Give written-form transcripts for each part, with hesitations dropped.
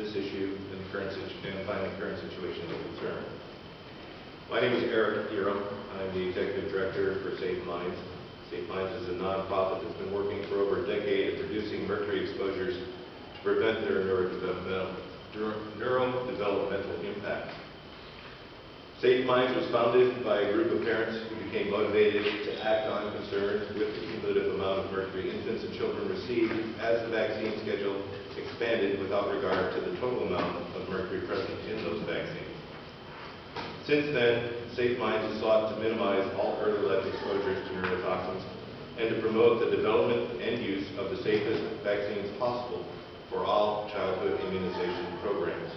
this issue and find the current situation of concern. My name is Uram. I'm the Executive Director for SafeMinds. SafeMinds is a nonprofit that's been working for over a decade at reducing mercury exposures to prevent their neurodevelopmental impact. SafeMinds was founded by a group of parents who became motivated to act on concerns with the cumulative amount of mercury infants and children received as the vaccine schedule expanded without regard to the total amount of mercury present in those vaccines. Since then, SafeMinds has sought to minimize all early life exposures to neurotoxins and to promote the development and use of the safest vaccines possible for all childhood immunization programs.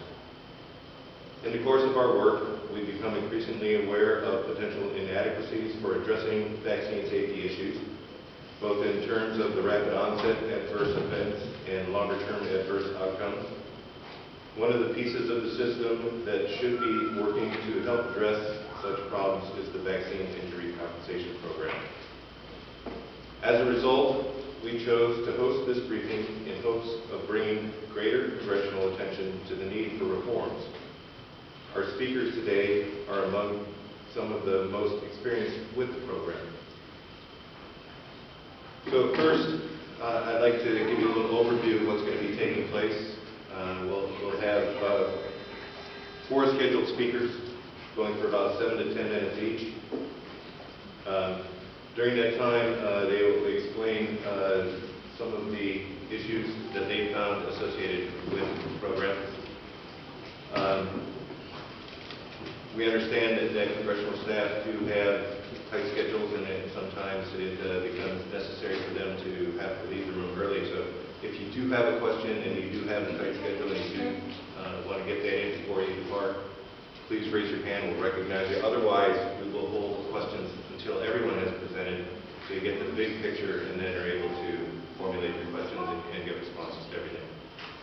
In the course of our work, we've become increasingly aware of potential inadequacies for addressing vaccine safety issues, both in terms of the rapid onset adverse events and longer-term adverse outcomes. One of the pieces of the system that should be working to help address such problems is the Vaccine Injury Compensation Program. As a result, we chose to host this briefing in hopes of bringing greater congressional attention to the need for reforms. Our speakers today are among some of the most experienced with the program. So first, I'd like to give you a little overview of what's going to be taking place. We'll have 4 scheduled speakers going for about 7 to 10 minutes each. During that time, they will explain some of the issues that they found associated with the program. We understand that congressional staff do have tight schedules, and sometimes it becomes necessary for them to have to leave the room early. So if you do have a question and you do have a tight schedule and you do want to get that in before you depart, please raise your hand. We'll recognize you. Otherwise, we will hold questions until everyone has presented, so you get the big picture and then are able to formulate your questions and get responses to everything.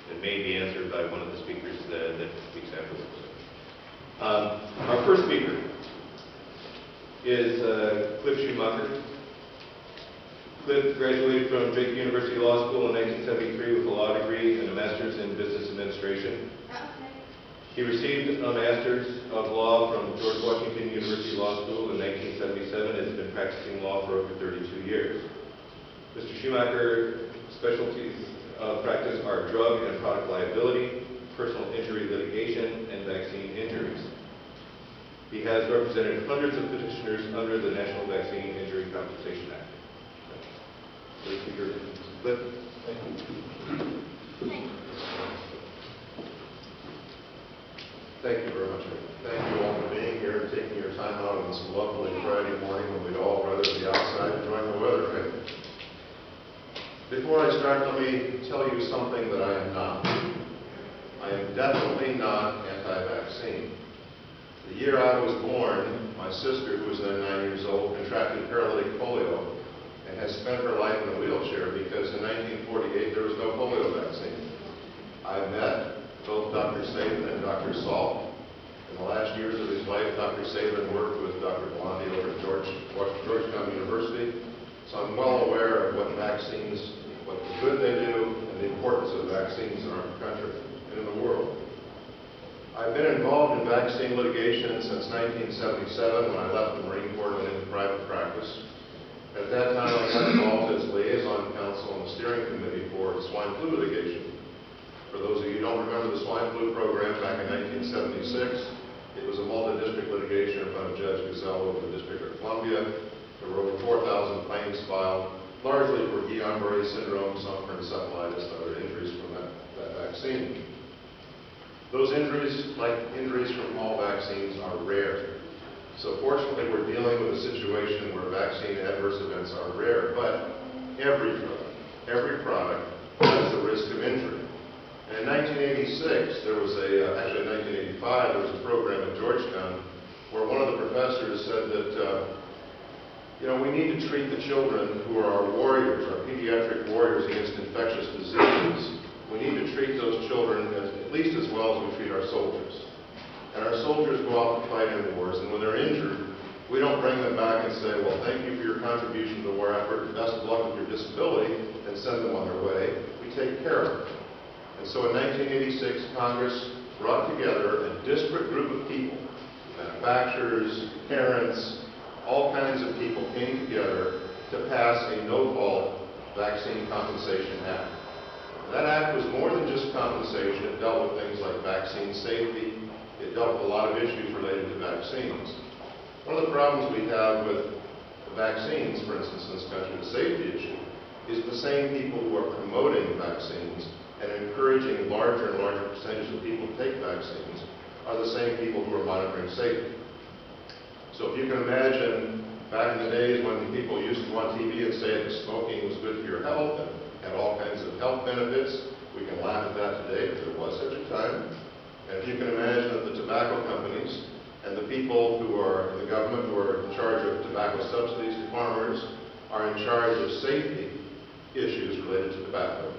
It may be answered by one of the speakers that speaks afterwards. Our first speaker is Cliff Shoemaker. Cliff graduated from Drake University Law School in 1973 with a law degree and a master's in business administration. He received a master's of law from George Washington University Law School in 1977 and has been practicing law for over 32 years. Mr. Shoemaker's specialties of practice are drug and product liability, personal injury litigation, and vaccine injuries. He has represented hundreds of petitioners under the National Vaccine Injury Compensation Act. Cliff. Thank you very much. Thank you all for being here and taking your time out on this lovely Friday morning when we'd all rather be outside enjoying the weather, right? Before I start, let me tell you something that I am not. I am definitely not anti-vaccine. The year I was born, my sister, who was then 9 years old, contracted paralytic polio and has spent her life in a wheelchair because in 1948 there was no polio vaccine. I've met both Dr. Sabin and Dr. Salt. In the last years of his life, Dr. Sabin worked with Dr. Blondie over at Georgetown University, so I'm well aware of what vaccines, what the good they do, and the importance of vaccines in our country and in the world. I've been involved in vaccine litigation since 1977 when I left the Marine Corps and went into private practice. At that time, I got involved as liaison counsel on the steering committee for swine flu litigation. For those of you who don't remember the swine flu program, back in 1976, it was a multi-district litigation in front of Judge Gazelle over the District of Columbia. There were over 4,000 claims filed, largely for Guillain-Barré syndrome, some for encephalitis, and other injuries from that vaccine. Those injuries, like injuries from all vaccines, are rare. So fortunately, we're dealing with a situation where vaccine adverse events are rare, but every drug, every product has the risk of injury. And in 1986, there was actually in 1985, there was a program at Georgetown where one of the professors said that, we need to treat the children who are our warriors, our pediatric warriors against infectious diseases. We need to treat those children at least as well as we treat our soldiers. And our soldiers go out to fight in wars, and when they're injured, we don't bring them back and say, well, thank you for your contribution to the war effort, best of luck with your disability, and send them on their way. We take care of them. And so in 1986, Congress brought together a disparate group of people, manufacturers, parents, all kinds of people came together to pass a no-fault Vaccine Compensation Act. That act was more than just compensation. It dealt with things like vaccine safety. It dealt with a lot of issues related to vaccines. One of the problems we have with the vaccines, for instance, in this country, the safety issue, is the same people who are promoting vaccines and encouraging larger and larger percentages of people to take vaccines are the same people who are monitoring safety. So if you can imagine back in the days when people used to go on TV and say that smoking was good for your health and had all kinds of health benefits, we can laugh at that today because there was such a time. And if you can imagine that the tobacco companies and the people who are in the government who are in charge of tobacco subsidies to farmers are in charge of safety issues related to tobacco,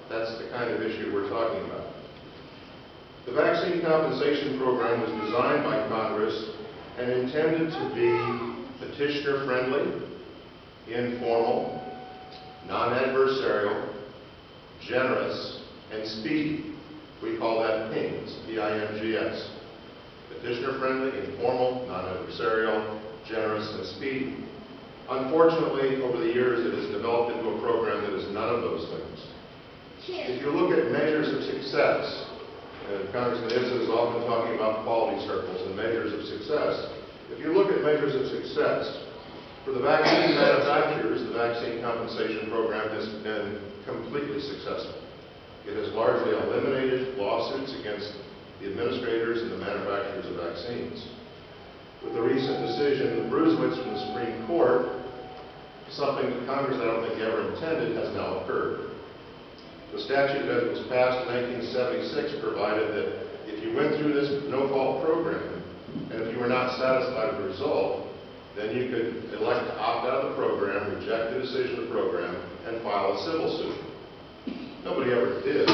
that's the kind of issue we're talking about. The Vaccine Compensation Program was designed by Congress and intended to be petitioner-friendly, informal, non-adversarial, generous, and speedy. We call that PINGS, P-I-N-G-S. Petitioner-friendly, informal, non-adversarial, generous, and speedy. Unfortunately, over the years, it has developed into a program that is none of those things. If you look at measures of success, and Congressman Issa is often talking about quality circles and measures of success. If you look at measures of success, for the vaccine manufacturers, the Vaccine Compensation Program has been completely successful. It has largely eliminated lawsuits against the administrators and the manufacturers of vaccines. With the recent decision of Brunswick from the Supreme Court, something that Congress, I don't think, ever intended has now occurred. The statute that was passed in 1976 provided that if you went through this no-fault program, and if you were not satisfied with the result, then you could elect to opt out of the program, reject the decision of the program, and file a civil suit. Nobody ever did,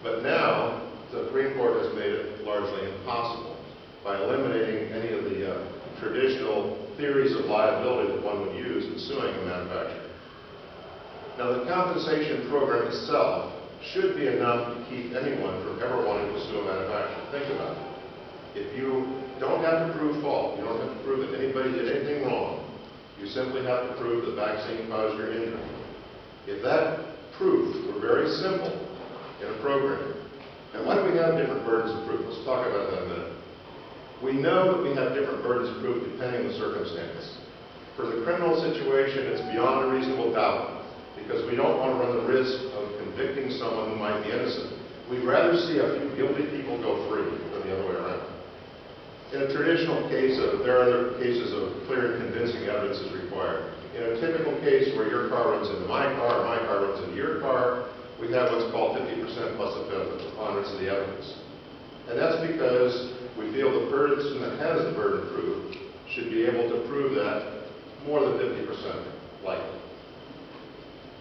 but now the Supreme Court has made it largely impossible by eliminating any of the traditional theories of liability that one would use in suing a manufacturer. Now, the compensation program itself should be enough to keep anyone from ever wanting to sue a manufacturer. Think about it. If you don't have to prove fault, you don't have to prove that anybody did anything wrong, you simply have to prove the vaccine caused your injury. If that proof were very simple in a program, and why do we have different burdens of proof? Let's talk about that in a minute. We know that we have different burdens of proof depending on the circumstance. For the criminal situation, it's beyond a reasonable doubt, because we don't want to run the risk of convicting someone who might be innocent. We'd rather see a few guilty people go free than the other way around. In a traditional case, there are other cases of clear and convincing evidence is required. In a typical case where your car runs into my car, or my car runs into your car, we have what's called 50% plus the preponderance of the evidence. And that's because we feel the person that has the burden of proof should be able to prove that more than 50% likely.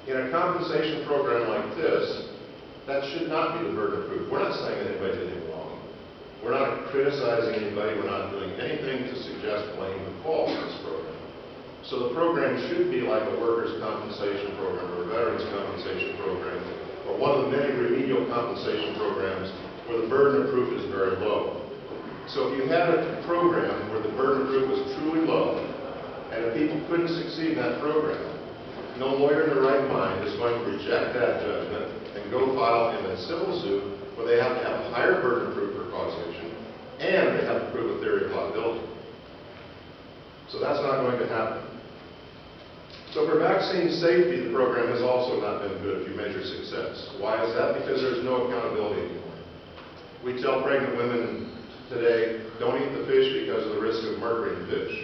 In a compensation program like this, that should not be the burden of proof. We're not saying that anybody did anything wrong. We're not criticizing anybody. We're not doing anything to suggest blame or fault in this program. So the program should be like a workers' compensation program or a veterans' compensation program or one of the many remedial compensation programs where the burden of proof is very low. So if you had a program where the burden of proof was truly low and if people couldn't succeed in that program, no lawyer in their right mind is going to reject that judgment and go file in a civil suit where they have to have a higher burden of proof for causation and they have to prove a theory of liability. So that's not going to happen. So for vaccine safety, the program has also not been good if you measure success. Why is that? Because there's no accountability anymore. We tell pregnant women today, don't eat the fish because of the risk of mercury in fish.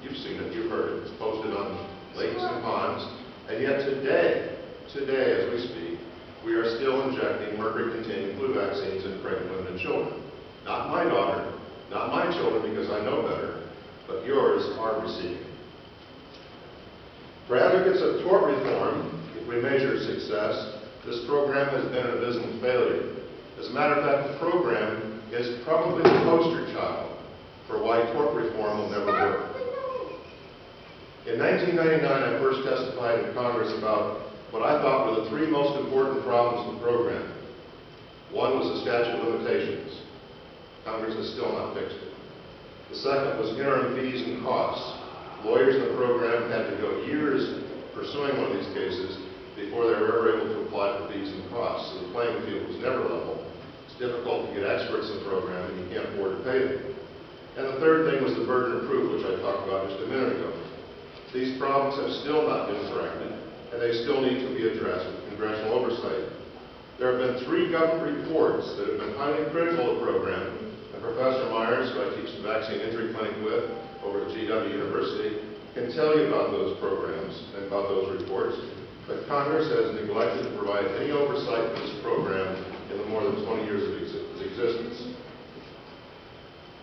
You've seen it, you've heard it. It's posted on lakes and ponds. And yet today as we speak, we are still injecting mercury-containing flu vaccines in pregnant women and children. Not my daughter, not my children because I know better, but yours are receiving. For advocates of tort reform, if we measure success, this program has been an abysmal failure. As a matter of fact, the program is probably the poster child for why tort reform will never work. In 1999, I first testified in Congress about what I thought were the three most important problems of the program. One was the statute of limitations. Congress has still not fixed it. The second was interim fees and costs. Lawyers in the program had to go years pursuing one of these cases before they were ever able to apply for fees and costs. So the playing field was never level. It's difficult to get experts in the program, and you can't afford to pay them. And the third thing was the burden of proof, which I talked about just a minute ago. These problems have still not been corrected, and they still need to be addressed with congressional oversight. There have been 3 government reports that have been highly critical of the program, and Professor Myers, who I teach the vaccine injury clinic with over at GW University, can tell you about those programs and about those reports, but Congress has neglected to provide any oversight for this program in the more than 20 years of its existence.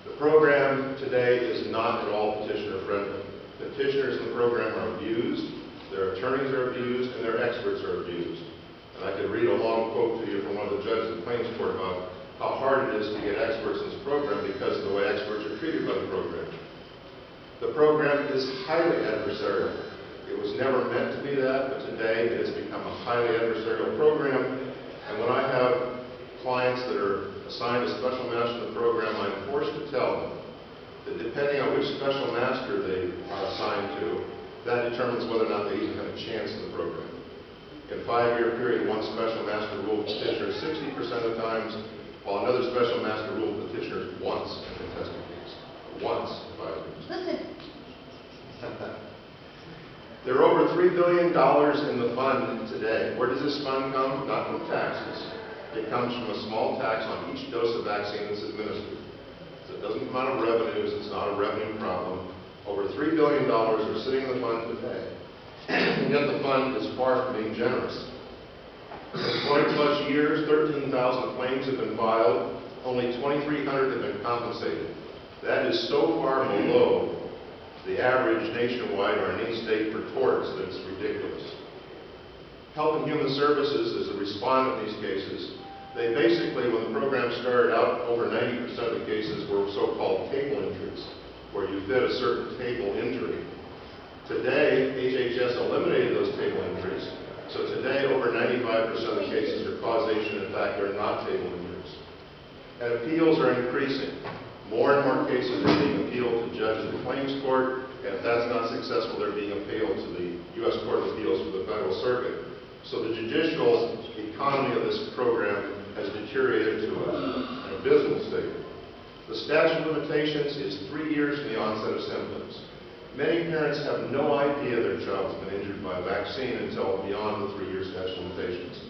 The program today is not at all petitioner friendly. Petitioners in the program are abused, their attorneys are abused, and their experts are abused. And I could read a long quote to you from one of the judges of the claims court about how hard it is to get experts in this program because of the way experts are treated by the program. The program is highly adversarial. It was never meant to be that, but today it has become a highly adversarial program. And when I have clients that are assigned a special master in the program, I'm forced to tell them that depending on which special master they are assigned to, that determines whether or not they even have a chance in the program. In a 5-year period, one special master ruled petitioners 60% of the times, while another special master ruled petitioners once in a contested case. Once in 5 years. Listen. There are over $3 billion in the fund today. Where does this fund come? Not from taxes. It comes from a small tax on each dose of vaccine that's administered. So it doesn't come out of revenues. It's not a revenue problem. Over $3 billion are sitting in the fund today. And yet the fund is far from being generous. In 20+ years, 13,000 claims have been filed. Only 2,300 have been compensated. That is so far below the average nationwide or in any state for torts that it's ridiculous. Health and Human Services is a respondent in these cases. They basically, when the program started out, over 90% of the cases were so-called table injuries, where you fit a certain table injury. Today, HHS eliminated those table injuries. So today, over 95% of the cases are causation. In fact, they're not table injuries. And appeals are increasing. More and more cases are being appealed to judges of the claims court, and if that's not successful, they're being appealed to the U.S. Court of Appeals for the Federal Circuit. So the judicial economy of this program has deteriorated to an abysmal state. The statute of limitations is 3 years from the onset of symptoms. Many parents have no idea their child's been injured by a vaccine until beyond the 3-year statute of limitations.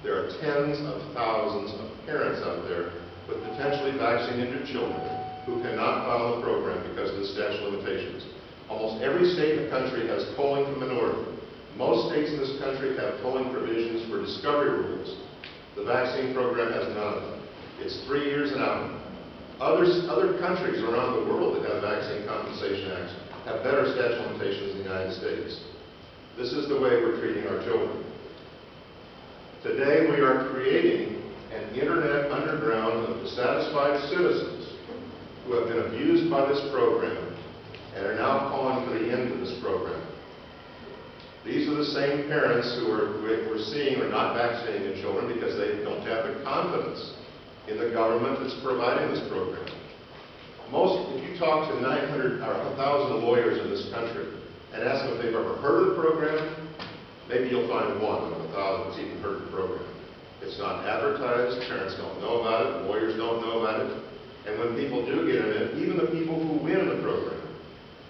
There are tens of thousands of parents out there with potentially vaccine-injured children who cannot file the program because of the statute of limitations. Almost every state in the country has tolling for minority. Most states in this country have tolling provisions for discovery rules. The vaccine program has none of them. It's 3 years and out. Other countries around the world that have vaccine compensation acts have better statute of limitations than the United States. This is the way we're treating our children. Today we are creating an internet underground of dissatisfied citizens who have been abused by this program and are now calling for the end of this program. These are the same parents who we're seeing are not vaccinating their children because they don't have the confidence in the government that's providing this program. If you talk to 900 or 1,000 lawyers in this country and ask them if they've ever heard of the program, maybe you'll find one of 1,000 that's even heard of the program. It's not advertised, parents don't know about it, lawyers don't know about it, and when people do get in it, even the people who win the program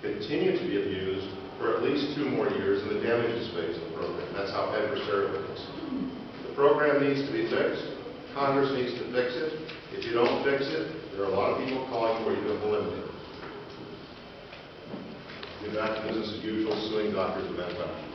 continue to be abused for at least 2 more years in the damages phase of the program. That's how adversarial it is. The program needs to be fixed. Congress needs to fix it. If you don't fix it, there are a lot of people calling for you to eliminate it. You're not business as usual, suing doctors and manufacturers.